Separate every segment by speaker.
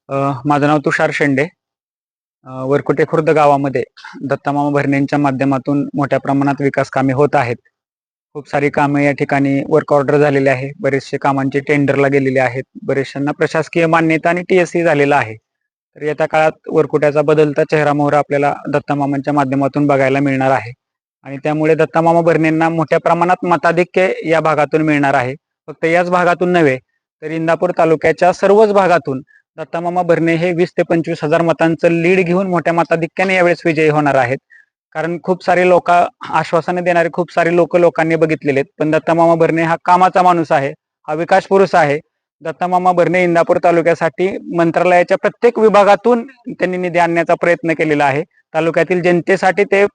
Speaker 1: माझं नाव तुषार शेंडे. वरकुटे खुर्द गावामध्ये दत्तामामा भरणेंच्या माध्यमातून मोठ्या प्रमाणात विकास कामे होत आहेत. खूप सारी कामे या ठिकाणी वर्क ऑर्डर झालेले आहे. बरेचसे कामांचे टेंडरला गेलेले आहेत. बरेचशांना प्रशासकीय मान्यता आणि TSC झालेला आहे. तर येत्या काळात वरकुट्याचा बदलता चेहरा मोहरा आपल्याला दत्तामामांच्या माध्यमातून बघायला मिळणार आहे आणि त्यामुळे दत्तामामा भरणेंना मोठ्या प्रमाणात मताधिक्य या भागातून मिळणार आहे. फक्त याच भागातून नव्हे तर इंदापूर तालुक्याच्या सर्वच भागातून दत्तामामा भरणे हे 20 ते 25 हजार मतांचं लीड घेऊन मोठ्या मताधिक्याने यावेळेस विजयी होणार आहेत. कारण खूप सारे लोक आश्वासने देणारे खूप सारे लोकांनी बघितलेले आहेत, पण दत्तामामा भरणे हा कामाचा माणूस आहे, हा विकास पुरुष आहे. दत्तामामा भरणे इंदापूर तालुक्यासाठी मंत्रालयाच्या प्रत्येक विभागातून त्यांनी निधी आणण्याचा प्रयत्न केलेला आहे. तालुक्यातील जनतेसाठी ते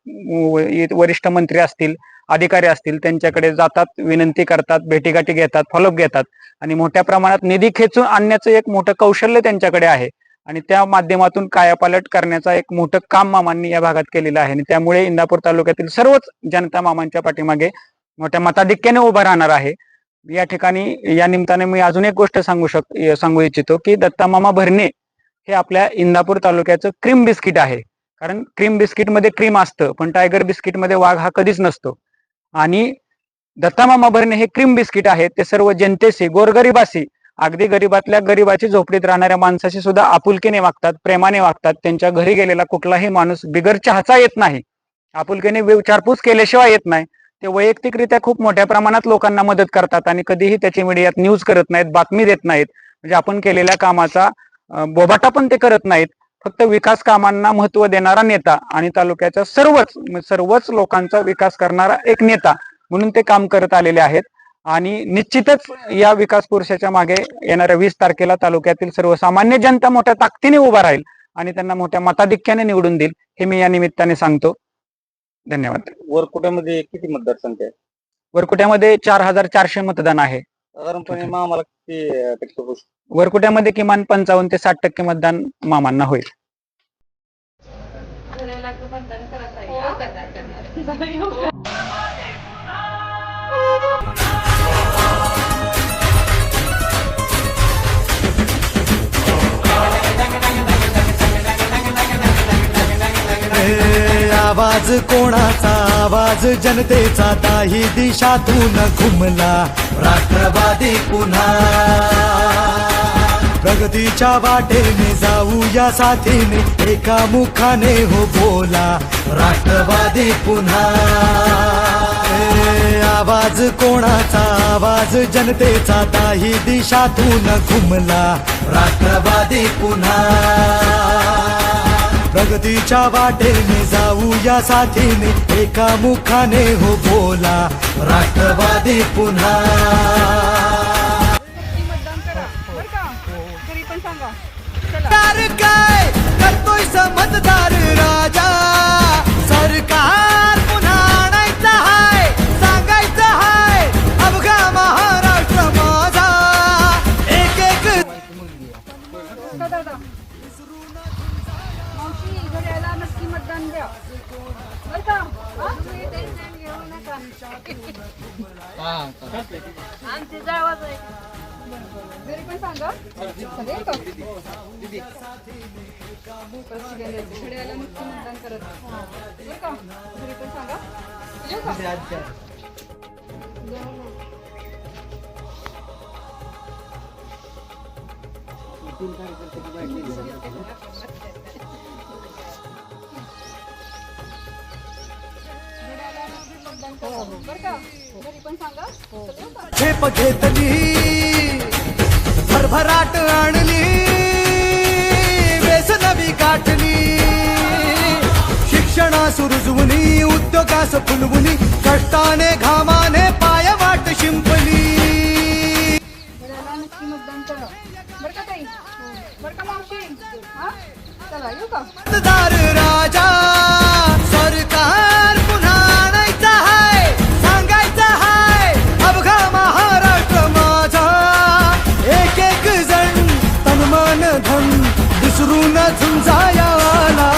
Speaker 1: वरिष्ठ मंत्री असतील, अधिकारी असतील, त्यांच्याकडे जातात, विनंती करतात, भेटीगाठी घेतात, फॉलोअप घेतात आणि मोठ्या प्रमाणात निधी खेचून आणण्याचं एक मोठं कौशल्य त्यांच्याकडे आहे आणि त्या माध्यमातून कायापालट करण्याचा एक मोठं काम मामांनी या भागात केलेलं आहे आणि त्यामुळे इंदापूर तालुक्यातील सर्वच जनता मामांच्या पाठीमागे मोठ्या मताधिक्याने उभा राहणार आहे. या ठिकाणी या निमित्ताने मी अजून एक गोष्ट सांगू इच्छितो की दत्तामामा भरणे हे आपल्या इंदापूर तालुक्याचं क्रीम बिस्किट आहे. कारण क्रीम बिस्किट मध्ये क्रीम असतं, पण टायगर बिस्किट मध्ये वाघ हा कधीच नसतो. आणि दत्तामामा भरणे हे क्रीम बिस्किट आहे. ते सर्व जनतेशी, गोरगरिबाशी, अगदी गरीबातल्या गरीबाची झोपडीत राहणाऱ्या माणसाशी सुद्धा आपुलकीने वागतात, प्रेमाने वागतात. त्यांच्या घरी गेलेला कुठलाही माणूस बिगर चहाचा येत नाही, आपुलकीने विचारपूस केल्याशिवाय येत नाही. ते वैयक्तिकरित्या खूप मोठ्या प्रमाणात लोकांना मदत करतात आणि कधीही त्याची मीडियात न्यूज करत नाहीत, बातमी देत नाहीत. म्हणजे आपण केलेल्या कामाचा बोबाटा पण ते करत नाहीत. फक्त विकास कामांना महत्व देणारा नेता आणि तालुक्याच्या सर्वच लोकांचा विकास करणारा एक नेता म्हणून ते काम करत आलेले आहेत. आणि निश्चितच या विकास पुरुषाच्या मागे येणाऱ्या 20 तारखेला तालुक्यातील सर्वसामान्य जनता मोठ्या ताकदीने उभा राहील आणि त्यांना मोठ्या मताधिक्याने निवडून देईल, हे मी या निमित्ताने सांगतो. धन्यवाद.
Speaker 2: वरकुट्यामध्ये किती मतदारसंख्या आहे?
Speaker 1: वरकुट्यामध्ये 4400 मतदान आहे.
Speaker 2: साधारणपणे मामाला किती टक्के होऊ शकतो?
Speaker 1: वरकुट्यामध्ये किमान 55 ते 60% मतदान मामांना होईल.
Speaker 3: आवाज कोणाचा, आवाज जनतेचा, दाही दिशातून घुमला राष्ट्रवादी पुन्हा. प्रगतीच्या वाटेने जाऊया साथीने, एका मुखाने हो बोला राष्ट्रवादी पुन्हा. आवाज कोणाचा, आवाज जनतेचा, दाही दिशातून घुमला राष्ट्रवादी पुन्हा. प्रगतीच्या वाटेने जाऊया साथीने, एका मुखाने हो बोला राष्ट्रवादी पुन्हा. सरकार काय करतोय समजदार राजा, सरकार पुन्हा आणायचा हाय, सांगायचं हाय अवघा महाराष्ट्र माझा. एक एक
Speaker 4: नक्की मतदान द्या बरं का. टेन्शन घेऊ नका, आमची जावाच आहे. घरी पण सांगा खेड्याला नक्की मतदान करत बरं का. घरी पण सांगा.
Speaker 3: खेप घेतली, भरभराट आणली, वेस नवी गाठली. शिक्षणा सुरुजवुनी, उद्योगास फुलवुनी, कष्टाने घामाने पाय वाट शिंपली.
Speaker 4: नक्की मतदान करा बरं का ताई, बरं का मावशी. हा चला येऊ का.
Speaker 3: मतदार राजा, सरकार पुन्हा आणायचा हाय, सांगायचं हाय अवघा महाराष्ट्र माझा. एक एक जण तन मन धन विसरून झुंजाया आला.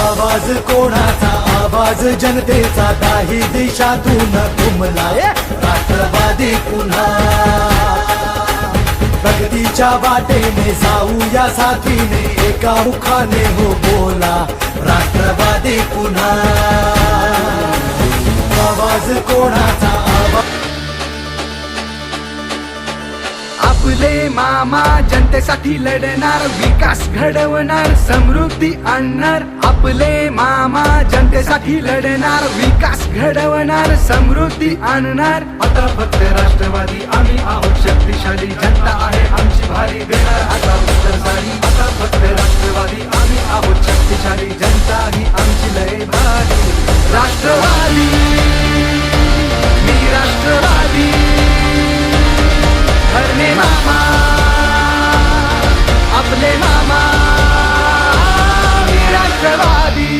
Speaker 3: आवाज कोणाचा, आवाज जनतेचा, दाही दिशातून घुमला राष्ट्रवादी पुन्हा. प्रगतीच्या वाटेने जाऊया साथीने एका मुखाने हो बोला राष्ट्रवादी पुन्हा आवाज कोणाचा आवाज आपले मामा जनतेसाठी लढणार विकास घडवणार समृद्धी आणणार आपले मामा जनतेसाठी लढणार विकास घडवणार समृद्धी आणणार आता फक्त राष्ट्रवादी आम्ही आहोत शक्तिशाली जनता आहे आमची भारी देणार आता उत्तर सारी आता फक्त राष्ट्रवादी आम्ही आहोत शक्तिशाली जनता ही आमची लय भारी राष्ट्रवादी मी राष्ट्रवादी हरणे मामा आपले मामा मी राष्ट्रवादी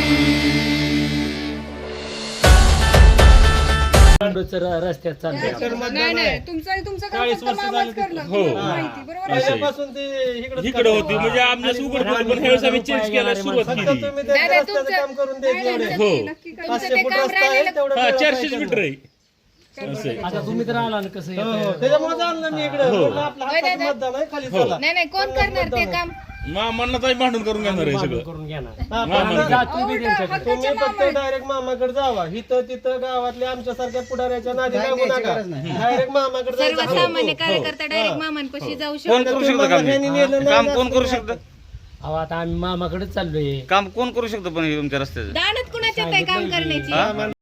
Speaker 5: रस्त्यात चाललंय
Speaker 4: नाही नाही तुमचं काम फक्त मामाच करणार तुम्हाला माहिती बरोबर आहे?
Speaker 2: पहिल्यापासून ते
Speaker 6: इकडे होती म्हणजे आमच्या उघड पण ह्यावेळेस आम्ही चेंज केला सुरुवात
Speaker 2: फक्त
Speaker 6: केली
Speaker 2: तुम्ही
Speaker 4: नाही,
Speaker 2: त्या
Speaker 4: नाही,
Speaker 2: रस्त्याचं काम करून
Speaker 4: नाही, नाही,
Speaker 2: द्यायचे
Speaker 6: हो.
Speaker 4: नक्की करा. तुमचं
Speaker 2: 500
Speaker 4: ते
Speaker 2: फूट
Speaker 4: काम
Speaker 2: रस्ता आहे
Speaker 4: राहिलेलं
Speaker 2: तेवढं
Speaker 6: हा
Speaker 2: तेवढं
Speaker 6: 400 मीटर आहे असं आहे.
Speaker 5: आता तुम्ही तर आला ना कसं येतं?
Speaker 2: त्याच्यामुळे चाललं मी इकडे
Speaker 6: हो.
Speaker 2: आपलं हक्काचं मतदान आहे खाली चला
Speaker 4: नाही नाही कोण करणार ते काम
Speaker 6: मामांना ताई भांडून करून घेणार आहे सगळं
Speaker 5: करून घ्या ना
Speaker 6: मामा
Speaker 5: जा तुम्ही त्यांच्याकडे
Speaker 4: हक्काच्या
Speaker 2: तुम्ही फक्त
Speaker 4: मामा
Speaker 2: डायरेक्ट मामाकडे जावा इथं तिथं गावातल्या आमच्यासारख्या पुढाऱ्याच्या नादी लागू नका डायरेक्ट मामाकडे जायचं
Speaker 4: सर्वसामान्य कार्यकर्ता डायरेक्ट मामांपाशी जाऊ
Speaker 7: कोण
Speaker 4: शकतो
Speaker 7: करू शकतं काम
Speaker 2: ह्यांनी नेलं नाही
Speaker 7: काम
Speaker 2: ना
Speaker 7: कोण करू
Speaker 2: असं
Speaker 7: शकतं
Speaker 5: अहो आता आम्ही मामाकडेच चाललोय
Speaker 7: काम कोण करू शकतं पण हे तुमच्या रस्त्याचं
Speaker 4: दानत कुणाच्यात आहे काम करण्याची